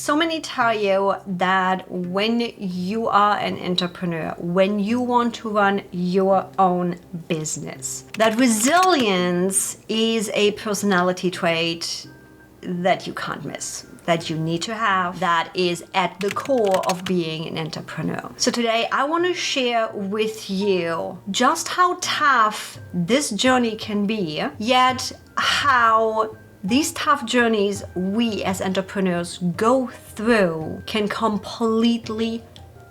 So many tell you that when you are an entrepreneur, when you want to run your own business, that resilience is a personality trait that you can't miss, that you need to have, that is at the core of being an entrepreneur. So today I want to share with you just how tough this journey can be, yet how these tough journeys we as entrepreneurs go through can completely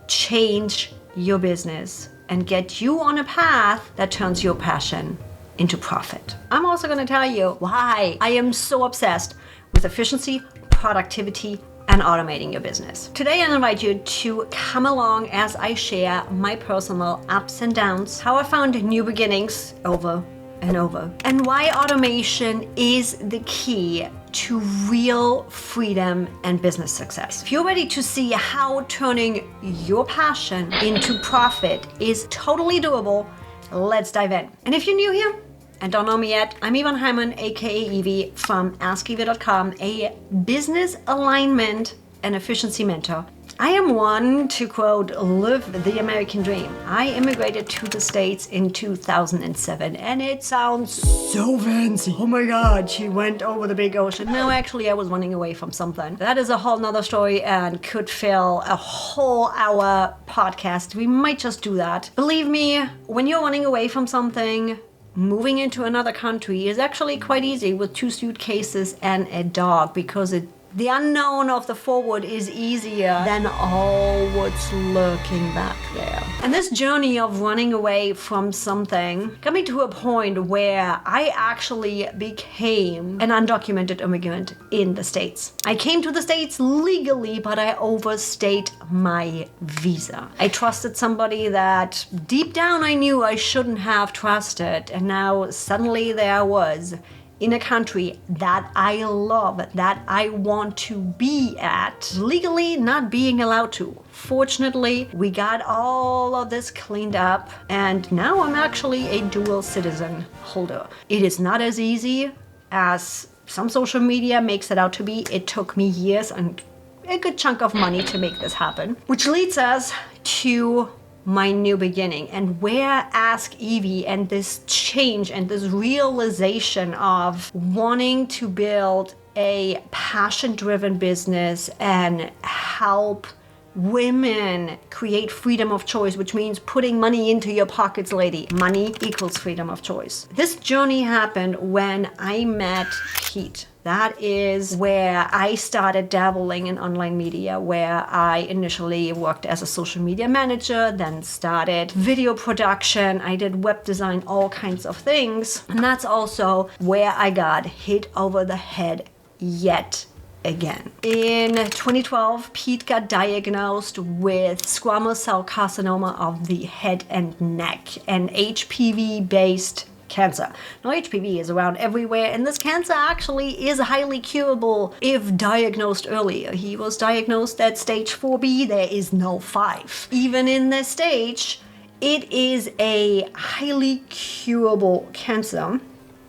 change your business and get you on a path that turns your passion into profit. I'm also going to tell you why I am so obsessed with efficiency, productivity, and automating your business. Today I invite you to come along as I share my personal ups and downs, how I found new beginnings over and over, and why automation is the key to real freedom and business success. If you're ready to see how turning your passion into profit is totally doable, let's dive in. And if you're new here and don't know me yet, I'm Yvonne Hyman, aka Evie from AskEvie.com, a business alignment and efficiency mentor. I am one, to quote, live the American dream. I immigrated to the States in 2007, and it sounds so fancy. Oh my God, she went over the big ocean. No, actually, I was running away from something. That is a whole nother story and could fill a whole hour podcast. We might just do that. Believe me, when you're running away from something, moving into another country is actually quite easy with 2 suitcases and a dog, because the unknown of the forward is easier than all what's lurking back there. And this journey of running away from something got me to a point where I actually became an undocumented immigrant in the States. I came to the States legally, but I overstayed my visa. I trusted somebody that deep down I knew I shouldn't have trusted, and now suddenly there I was in a country that I love, that I want to be at, legally not being allowed to. Fortunately, we got all of this cleaned up, and now I'm actually a dual citizen holder. It is not as easy as some social media makes it out to be. It took me years and a good chunk of money to make this happen, which leads us to my new beginning, and where Ask Evie and this change and this realization of wanting to build a passion-driven business and help women create freedom of choice, which means putting money into your pockets, lady. Money equals freedom of choice. This journey happened when I met Pete. That is where I started dabbling in online media, where I initially worked as a social media manager, then started video production. I did web design, all kinds of things. And that's also where I got hit over the head yet again. In 2012, Pete got diagnosed with squamous cell carcinoma of the head and neck, an HPV-based cancer. Now, HPV is around everywhere, and this cancer actually is highly curable if diagnosed earlier. He was diagnosed at stage 4B. There is no 5. Even in this stage, it is a highly curable cancer.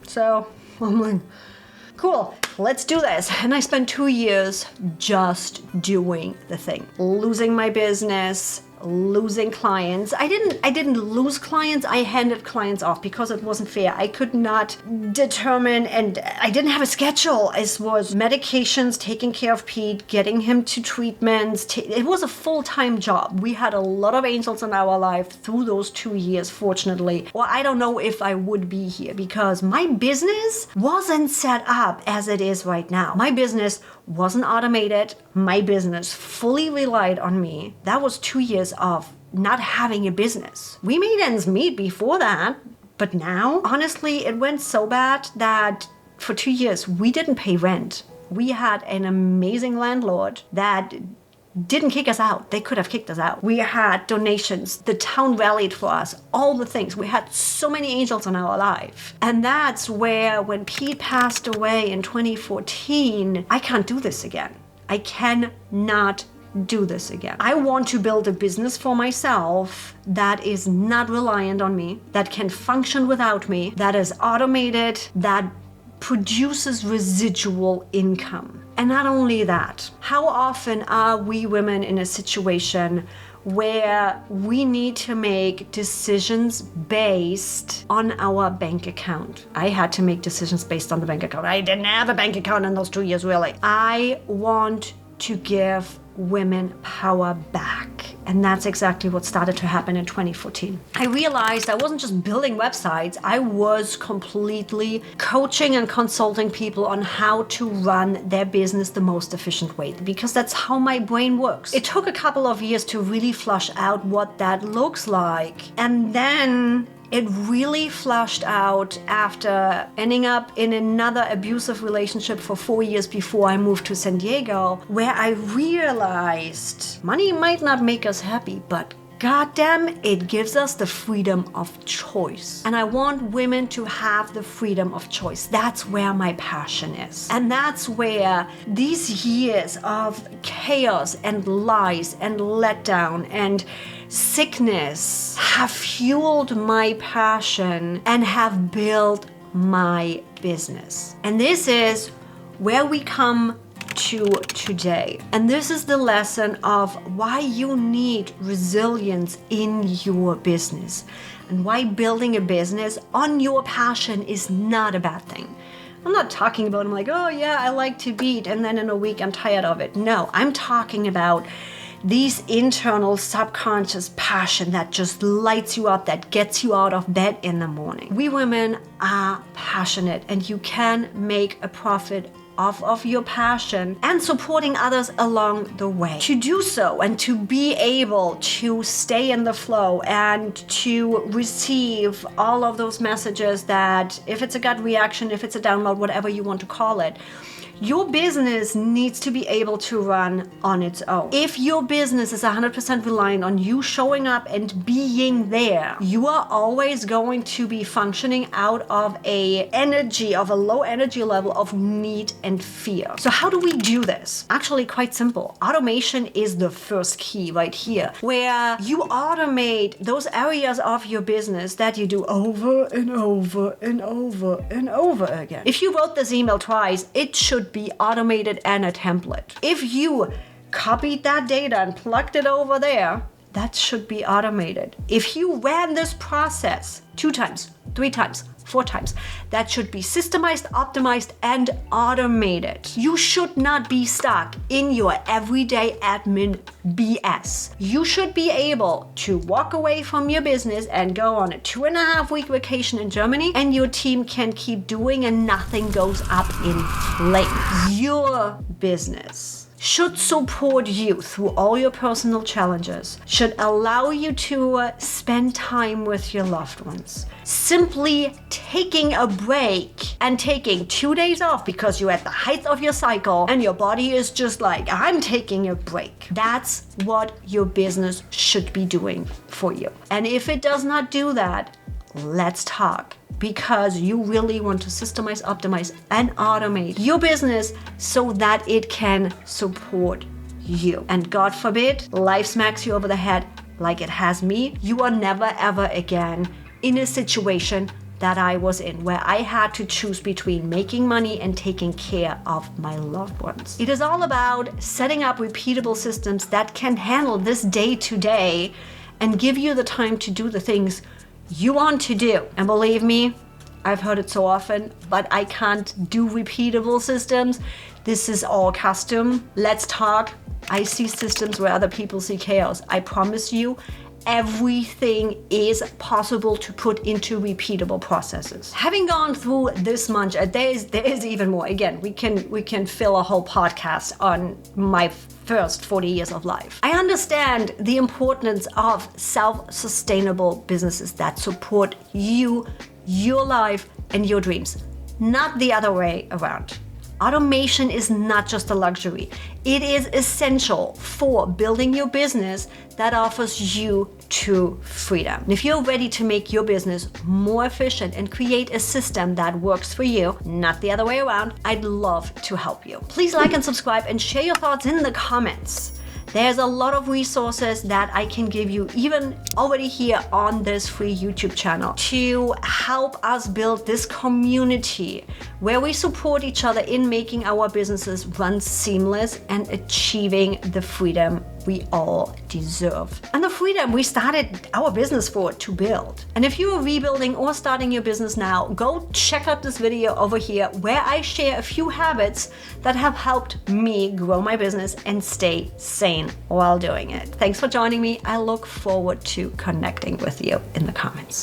So, I'm like, cool, let's do this. And I spent 2 years just doing the thing, losing my business, losing clients. I didn't lose clients. I handed clients off because it wasn't fair. I could not determine, and I didn't have a schedule. It was medications, taking care of Pete, getting him to treatments. It was a full-time job. We had a lot of angels in our life through those 2 years, fortunately. Or I don't know if I would be here, because my business wasn't set up as it is right now. My business wasn't automated. My business fully relied on me. That was 2 years of not having a business. We made ends meet before that, but now, honestly, it went so bad that for 2 years, we didn't pay rent. We had an amazing landlord that didn't kick us out. They could have kicked us out. We had donations. The town rallied for us. All the things. We had so many angels in our life. And that's where, when Pete passed away in 2014, I can't do this again. I cannot do this again. I want to build a business for myself that is not reliant on me, that can function without me, that is automated, that produces residual income. And not only that, how often are we women in a situation where we need to make decisions based on our bank account? I had to make decisions based on the bank account. I didn't have a bank account in those 2 years, really. I want to give women power back. And that's exactly what started to happen in 2014. I realized I wasn't just building websites, I was completely coaching and consulting people on how to run their business the most efficient way, because that's how my brain works. It took a couple of years to really flush out what that looks like. And then it really flushed out after ending up in another abusive relationship for 4 years before I moved to San Diego, where I realized money might not make us happy, but goddamn, it gives us the freedom of choice. And I want women to have the freedom of choice. That's where my passion is. And that's where these years of chaos and lies and letdown and sickness have fueled my passion and have built my business. And this is where we come to today. And this is the lesson of why you need resilience in your business and why building a business on your passion is not a bad thing. I'm not talking about, I'm like, oh yeah, I like to beat, and then in a week I'm tired of it. No, I'm talking about these internal subconscious passion that just lights you up, that gets you out of bed in the morning. We women are passionate, and you can make a profit off of your passion and supporting others along the way. To do so and to be able to stay in the flow and to receive all of those messages that, if it's a gut reaction, if it's a download, whatever you want to call it, your business needs to be able to run on its own. If your business is 100% reliant on you showing up and being there, you are always going to be functioning out of a low energy level of need and fear. So how do we do this? Actually, quite simple. Automation is the first key right here, where you automate those areas of your business that you do over and over and over and over again. If you wrote this email twice, it should be automated and a template. If you copied that data and plugged it over there, that should be automated. If you ran this process 2 times, 3 times, 4 times, that should be systemized, optimized, and automated. You should not be stuck in your everyday admin BS. You should be able to walk away from your business and go on a 2.5-week vacation in Germany, and your team can keep doing and nothing goes up in flames. Your business should support you through all your personal challenges, should allow you to spend time with your loved ones. Simply taking a break and taking 2 days off because you're at the height of your cycle and your body is just like, I'm taking a break. That's what your business should be doing for you. And if it does not do that, let's talk. Because you really want to systemize, optimize, and automate your business so that it can support you. And God forbid, life smacks you over the head like it has me. You are never ever again in a situation that I was in, where I had to choose between making money and taking care of my loved ones. It is all about setting up repeatable systems that can handle this day to day and give you the time to do the things you want to do. And believe me, I've heard it so often, but I can't do repeatable systems. This is all custom. Let's talk. I see systems where other people see chaos. I promise you, everything is possible to put into repeatable processes. Having gone through this much, there is even more. Again, we can fill a whole podcast on my first 40 years of life. I understand the importance of self-sustainable businesses that support you, your life, and your dreams, not the other way around. Automation is not just a luxury. It is essential for building your business that offers you true freedom. And if you're ready to make your business more efficient and create a system that works for you, not the other way around, I'd love to help you. Please like and subscribe and share your thoughts in the comments. There's a lot of resources that I can give you even already here on this free YouTube channel to help us build this community where we support each other in making our businesses run seamless and achieving the freedom we all deserve. And the freedom we started our business for to build. And if you are rebuilding or starting your business now, go check out this video over here where I share a few habits that have helped me grow my business and stay sane while doing it. Thanks for joining me. I look forward to connecting with you in the comments.